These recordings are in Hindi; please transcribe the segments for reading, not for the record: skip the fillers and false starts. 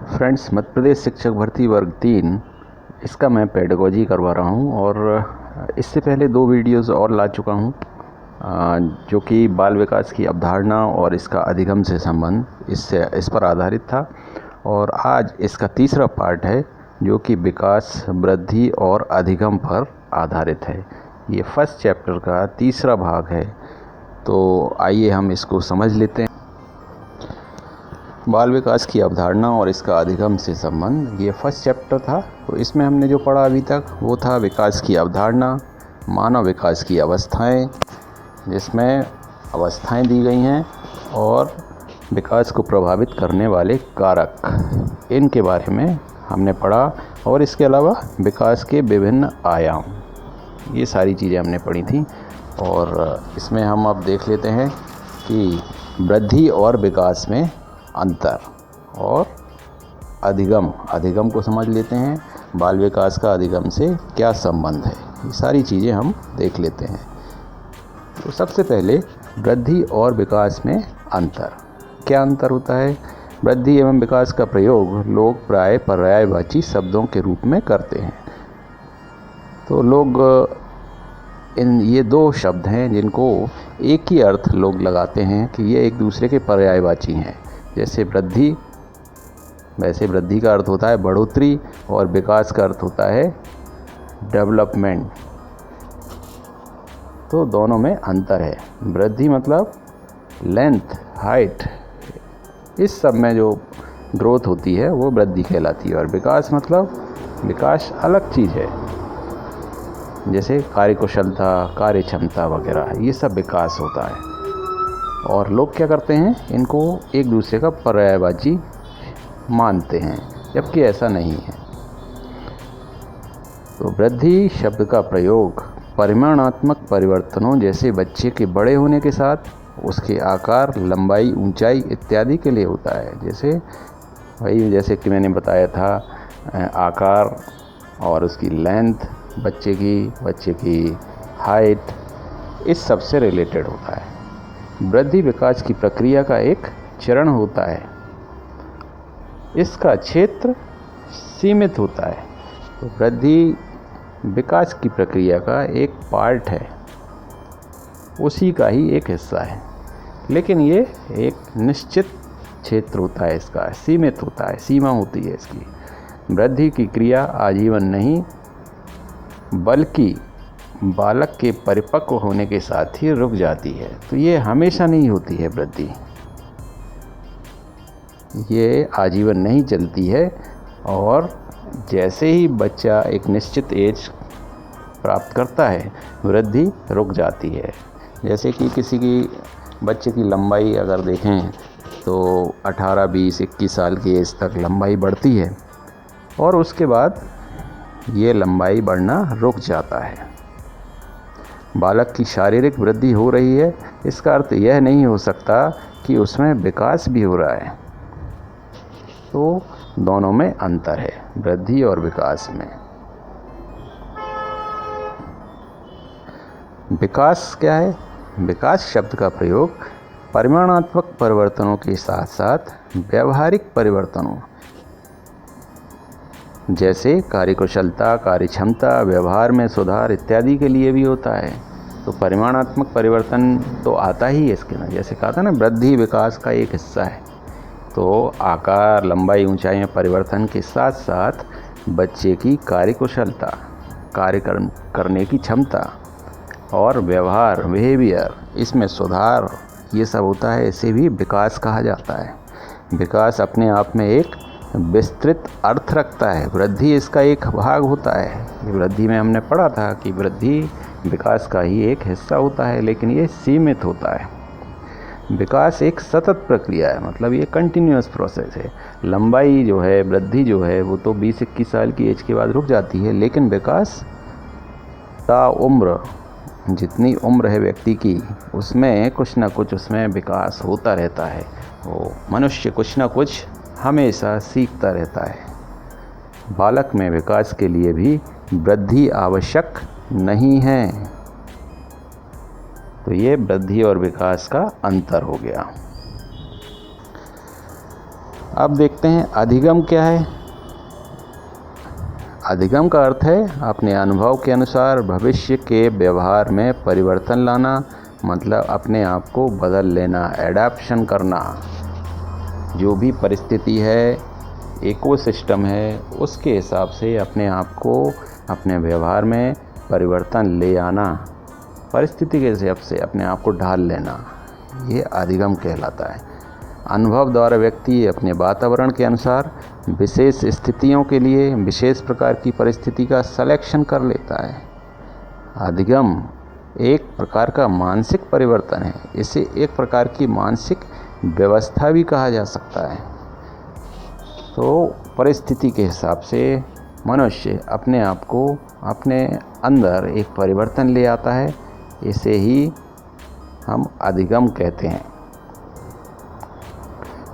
फ्रेंड्स, मध्य प्रदेश शिक्षक भर्ती वर्ग 3 इसका मैं पेडागोजी करवा रहा हूँ और इससे पहले 2 वीडियोज़ और ला चुका हूँ जो कि बाल विकास की अवधारणा और इसका अधिगम से संबंध इस पर आधारित था। और आज इसका तीसरा पार्ट है जो कि विकास, वृद्धि और अधिगम पर आधारित है। ये फर्स्ट चैप्टर का तीसरा भाग है, तो आइए हम इसको समझ लेते हैं। बाल विकास की अवधारणा और इसका अधिगम से संबंध, ये फर्स्ट चैप्टर था। तो इसमें हमने जो पढ़ा अभी तक वो था विकास की अवधारणा, मानव विकास की अवस्थाएं, जिसमें अवस्थाएं दी गई हैं और विकास को प्रभावित करने वाले कारक, इनके बारे में हमने पढ़ा। और इसके अलावा विकास के विभिन्न आयाम, ये सारी चीज़ें हमने पढ़ी थी। और इसमें हम अब देख लेते हैं कि वृद्धि और विकास में अंतर और अधिगम को समझ लेते हैं। बाल विकास का अधिगम से क्या संबंध है, ये सारी चीज़ें हम देख लेते हैं। तो सबसे पहले वृद्धि और विकास में अंतर। क्या अंतर होता है? वृद्धि एवं विकास का प्रयोग लोग प्राय पर्यायवाची शब्दों के रूप में करते हैं। तो लोग ये 2 शब्द हैं जिनको एक ही अर्थ लोग लगाते हैं कि ये एक दूसरे के पर्यायवाची हैं। जैसे वृद्धि, वैसे वृद्धि का अर्थ होता है बढ़ोतरी और विकास का अर्थ होता है डेवलपमेंट। तो दोनों में अंतर है। वृद्धि मतलब लेंथ, हाइट, इस सब में जो ग्रोथ होती है वो वृद्धि कहलाती है। और विकास मतलब विकास अलग चीज़ है, जैसे कार्यकुशलता, कार्य क्षमता वगैरह, ये सब विकास होता है। और लोग क्या करते हैं, इनको एक दूसरे का पर्यायवाची मानते हैं, जबकि ऐसा नहीं है। तो वृद्धि शब्द का प्रयोग परिमाणात्मक परिवर्तनों, जैसे बच्चे के बड़े होने के साथ उसके आकार, लंबाई, ऊंचाई इत्यादि के लिए होता है। जैसे कि मैंने बताया था, आकार और उसकी लेंथ, बच्चे की हाइट, इस सब से रिलेटेड होता है। वृद्धि विकास की प्रक्रिया का एक चरण होता है। इसका क्षेत्र सीमित होता है। तो वृद्धि विकास की प्रक्रिया का एक पार्ट है, उसी का ही एक हिस्सा है, लेकिन ये एक निश्चित क्षेत्र होता है, इसका सीमित होता है, सीमा होती है इसकी। वृद्धि की क्रिया आजीवन नहीं, बल्कि बालक के परिपक्व होने के साथ ही रुक जाती है। तो ये हमेशा नहीं होती है वृद्धि, ये आजीवन नहीं चलती है। और जैसे ही बच्चा एक निश्चित एज प्राप्त करता है, वृद्धि रुक जाती है। जैसे कि किसी की बच्चे की लंबाई अगर देखें तो 18, 20, 21 साल की एज तक लंबाई बढ़ती है और उसके बाद ये लंबाई बढ़ना रुक जाता है। बालक की शारीरिक वृद्धि हो रही है, इसका अर्थ यह नहीं हो सकता कि उसमें विकास भी हो रहा है। तो दोनों में अंतर है, वृद्धि और विकास में। विकास क्या है? विकास शब्द का प्रयोग परिमाणात्मक परिवर्तनों के साथ साथ व्यवहारिक परिवर्तनों, जैसे कार्यकुशलता, कार्यक्षमता, व्यवहार में सुधार इत्यादि के लिए भी होता है। तो परिमाणात्मक परिवर्तन तो आता ही है इसके ना, जैसे कहा था ना, वृद्धि विकास का एक हिस्सा है। तो आकार, लंबाई, ऊंचाई में परिवर्तन के साथ साथ बच्चे की कार्यकुशलता, कार्य करने की क्षमता और व्यवहार, बिहेवियर, इसमें सुधार, ये सब होता है। इसे भी विकास कहा जाता है। विकास अपने आप में एक विस्तृत अर्थ रखता है। वृद्धि इसका एक भाग होता है। वृद्धि में हमने पढ़ा था कि वृद्धि विकास का ही एक हिस्सा होता है, लेकिन ये सीमित होता है। विकास एक सतत प्रक्रिया है, मतलब ये कंटिन्यूअस प्रोसेस है। लंबाई जो है, वृद्धि जो है, वो तो 20-21 साल की एज के बाद रुक जाती है, लेकिन विकास ताउम्र, जितनी उम्र है व्यक्ति की, उसमें कुछ ना कुछ उसमें विकास होता रहता है। वो मनुष्य कुछ ना कुछ हमेशा सीखता रहता है। बालक में विकास के लिए भी वृद्धि आवश्यक नहीं है। तो ये वृद्धि और विकास का अंतर हो गया। अब देखते हैं अधिगम क्या है। अधिगम का अर्थ है अपने अनुभव के अनुसार भविष्य के व्यवहार में परिवर्तन लाना, मतलब अपने आप को बदल लेना, एडाप्शन करना। जो भी परिस्थिति है, इकोसिस्टम है, उसके हिसाब से अपने आप को, अपने व्यवहार में परिवर्तन ले आना, परिस्थिति के हिसाब से अपने आप को ढाल लेना, ये अधिगम कहलाता है। अनुभव द्वारा व्यक्ति अपने वातावरण के अनुसार विशेष स्थितियों के लिए विशेष प्रकार की परिस्थिति का सिलेक्शन कर लेता है। अधिगम एक प्रकार का मानसिक परिवर्तन है। इसे एक प्रकार की मानसिक व्यवस्था भी कहा जा सकता है। तो परिस्थिति के हिसाब से मनुष्य अपने आप को, अपने अंदर एक परिवर्तन ले आता है। इसे ही हम अधिगम कहते हैं।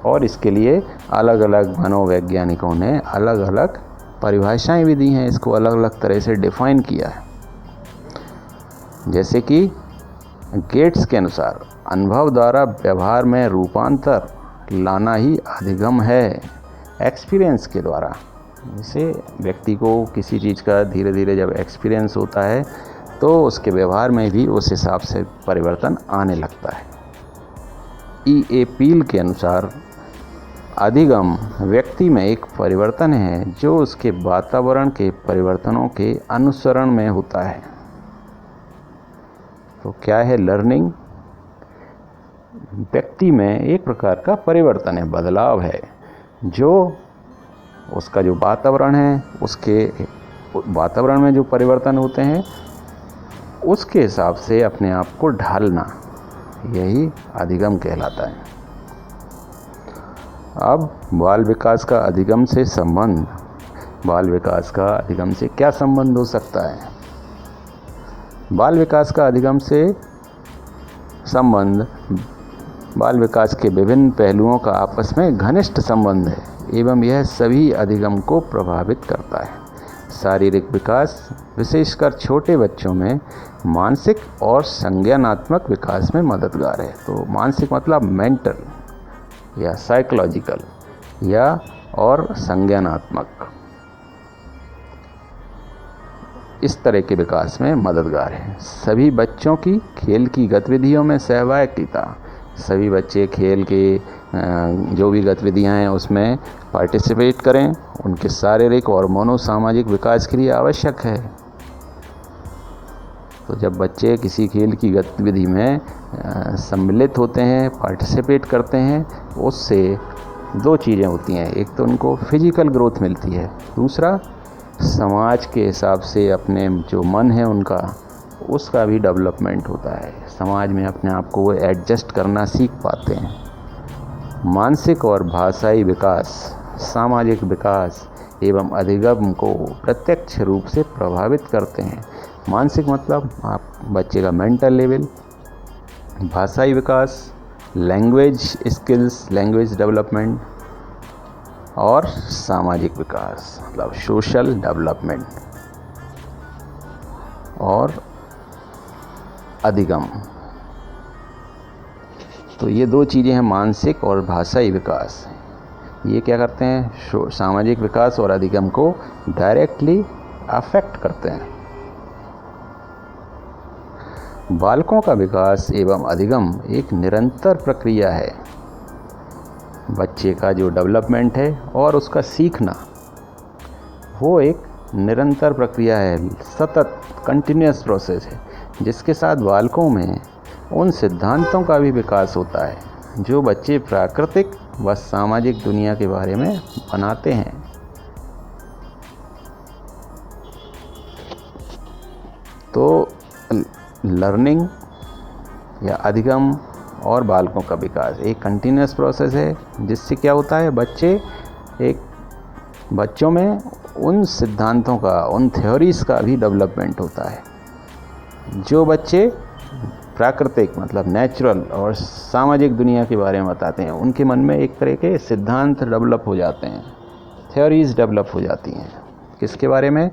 और इसके लिए अलग अलग मनोवैज्ञानिकों ने अलग अलग परिभाषाएं भी दी हैं, इसको अलग अलग तरह से डिफाइन किया है। जैसे कि गेट्स के अनुसार अनुभव द्वारा व्यवहार में रूपांतर लाना ही अधिगम है, एक्सपीरियंस के द्वारा। जैसे व्यक्ति को किसी चीज़ का धीरे धीरे जब एक्सपीरियंस होता है तो उसके व्यवहार में भी उस हिसाब से परिवर्तन आने लगता है। E.A. पील के अनुसार अधिगम व्यक्ति में एक परिवर्तन है जो उसके वातावरण के परिवर्तनों के अनुसरण में होता है। तो क्या है लर्निंग? व्यक्ति में एक प्रकार का परिवर्तन है, बदलाव है, जो उसका जो वातावरण है, उसके वातावरण में जो परिवर्तन होते हैं उसके हिसाब से अपने आप को ढालना, यही अधिगम कहलाता है। अब बाल विकास का अधिगम से संबंध। बाल विकास का अधिगम से क्या संबंध हो सकता है? बाल विकास का अधिगम से संबंध बाल विकास के विभिन्न पहलुओं का आपस में घनिष्ठ संबंध है एवं यह सभी अधिगम को प्रभावित करता है। शारीरिक विकास विशेषकर छोटे बच्चों में मानसिक और संज्ञानात्मक विकास में मददगार है। तो मानसिक मतलब मेंटल या साइकोलॉजिकल या और संज्ञानात्मक, इस तरह के विकास में मददगार है। सभी बच्चों की खेल की गतिविधियों में सहभागिता। सभी बच्चे खेल के जो भी गतिविधियां हैं उसमें पार्टिसिपेट करें, उनके शारीरिक और मनोसामाजिक विकास के लिए आवश्यक है। तो जब बच्चे किसी खेल की गतिविधि में सम्मिलित होते हैं, पार्टिसिपेट करते हैं, उससे दो चीज़ें होती हैं। एक तो उनको फिजिकल ग्रोथ मिलती है, दूसरा समाज के हिसाब से अपने जो मन है उनका, उसका भी डेवलपमेंट होता है। समाज में अपने आप को वो एडजस्ट करना सीख पाते हैं। मानसिक और भाषाई विकास, सामाजिक विकास एवं अधिगम को प्रत्यक्ष रूप से प्रभावित करते हैं। मानसिक मतलब आप बच्चे का मेंटल लेवल, भाषाई विकास, लैंग्वेज स्किल्स, लैंग्वेज डेवलपमेंट, और सामाजिक विकास मतलब सोशल डेवलपमेंट और अधिगम। तो ये दो चीज़ें हैं, मानसिक और भाषाई विकास। ये क्या करते हैं? सामाजिक विकास और अधिगम को डायरेक्टली अफेक्ट करते हैं। बालकों का विकास एवं अधिगम एक निरंतर प्रक्रिया है। बच्चे का जो डेवलपमेंट है और उसका सीखना, वो एक निरंतर प्रक्रिया है, सतत कंटिन्यूअस प्रोसेस है, जिसके साथ बालकों में उन सिद्धांतों का भी विकास होता है जो बच्चे प्राकृतिक व सामाजिक दुनिया के बारे में बनाते हैं। तो लर्निंग या अधिगम और बालकों का विकास एक कंटिन्यूअस प्रोसेस है, जिससे क्या होता है, बच्चों में उन सिद्धांतों का, उन थ्योरीज़ का भी डेवलपमेंट होता है जो बच्चे प्राकृतिक मतलब नेचुरल और सामाजिक दुनिया के बारे में बताते हैं। उनके मन में एक तरह के सिद्धांत डेवलप हो जाते हैं, थ्योरीज़ डेवलप हो जाती हैं। किसके बारे में?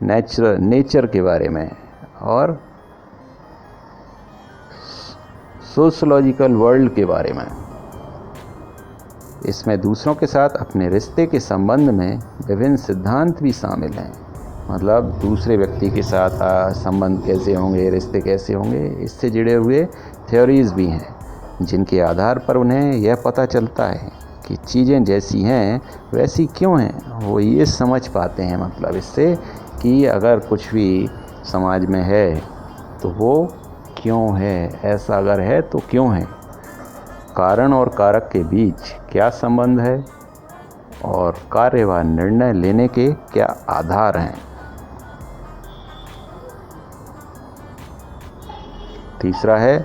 नेचर के बारे में और सोशलॉजिकल वर्ल्ड के बारे में। इसमें दूसरों के साथ अपने रिश्ते के संबंध में विभिन्न सिद्धांत भी शामिल हैं। मतलब दूसरे व्यक्ति के साथ संबंध कैसे होंगे, रिश्ते कैसे होंगे, इससे जुड़े हुए थ्योरीज़ भी हैं, जिनके आधार पर उन्हें यह पता चलता है कि चीज़ें जैसी हैं वैसी क्यों हैं। वो ये समझ पाते हैं मतलब इससे कि अगर कुछ भी समाज में है तो वो क्यों है, ऐसा अगर है तो क्यों है, कारण और कारक के बीच क्या संबंध है और कार्य व निर्णय लेने के क्या आधार हैं। तीसरा है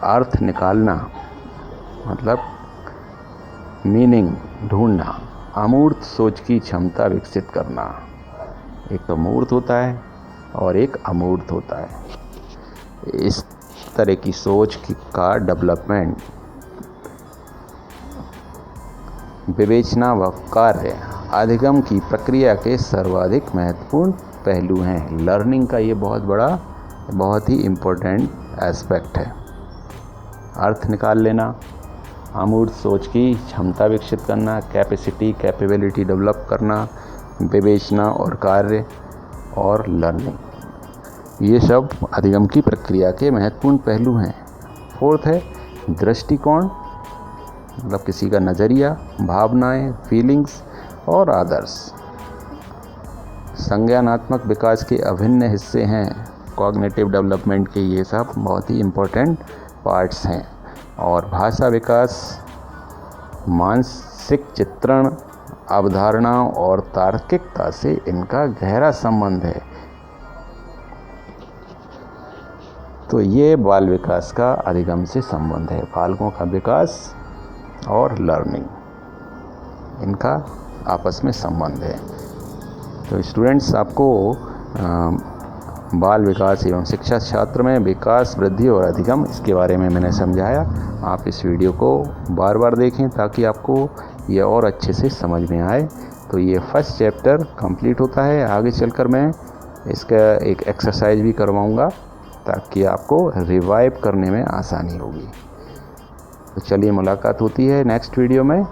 अर्थ निकालना, मतलब मीनिंग ढूंढना, अमूर्त सोच की क्षमता विकसित करना। एक तो मूर्त होता है और एक अमूर्त होता है। इस तरह की सोच का डेवलपमेंट विवेचना व कार्य अधिगम की प्रक्रिया के सर्वाधिक महत्वपूर्ण पहलू हैं। लर्निंग का ये बहुत ही इम्पोर्टेंट एस्पेक्ट है। अर्थ निकाल लेना, अमूर्त सोच की क्षमता विकसित करना, कैपेबिलिटी डेवलप करना, विवेचना और कार्य और लर्निंग, ये सब अधिगम की प्रक्रिया के महत्वपूर्ण पहलू हैं। फोर्थ है दृष्टिकोण, मतलब किसी का नज़रिया, भावनाएं, फीलिंग्स और आदर्श संज्ञानात्मक विकास के अभिन्न हिस्से हैं। कॉग्निटिव डेवलपमेंट के ये सब बहुत ही इम्पोर्टेंट पार्ट्स हैं। और भाषा विकास, मानसिक चित्रण, अवधारणाओं और तार्किकता से इनका गहरा संबंध है। तो ये बाल विकास का अधिगम से संबंध है। बालकों का विकास और लर्निंग, इनका आपस में संबंध है। तो स्टूडेंट्स, आपको बाल विकास एवं शिक्षा शास्त्र में विकास, वृद्धि और अधिगम, इसके बारे में मैंने समझाया। आप इस वीडियो को बार बार देखें ताकि आपको ये और अच्छे से समझ में आए। तो ये फर्स्ट चैप्टर कंप्लीट होता है। आगे चलकर मैं इसका एक एक्सरसाइज भी करवाऊँगा ताकि आपको रिवाइव करने में आसानी होगी। तो चलिए, मुलाकात होती है नेक्स्ट वीडियो में।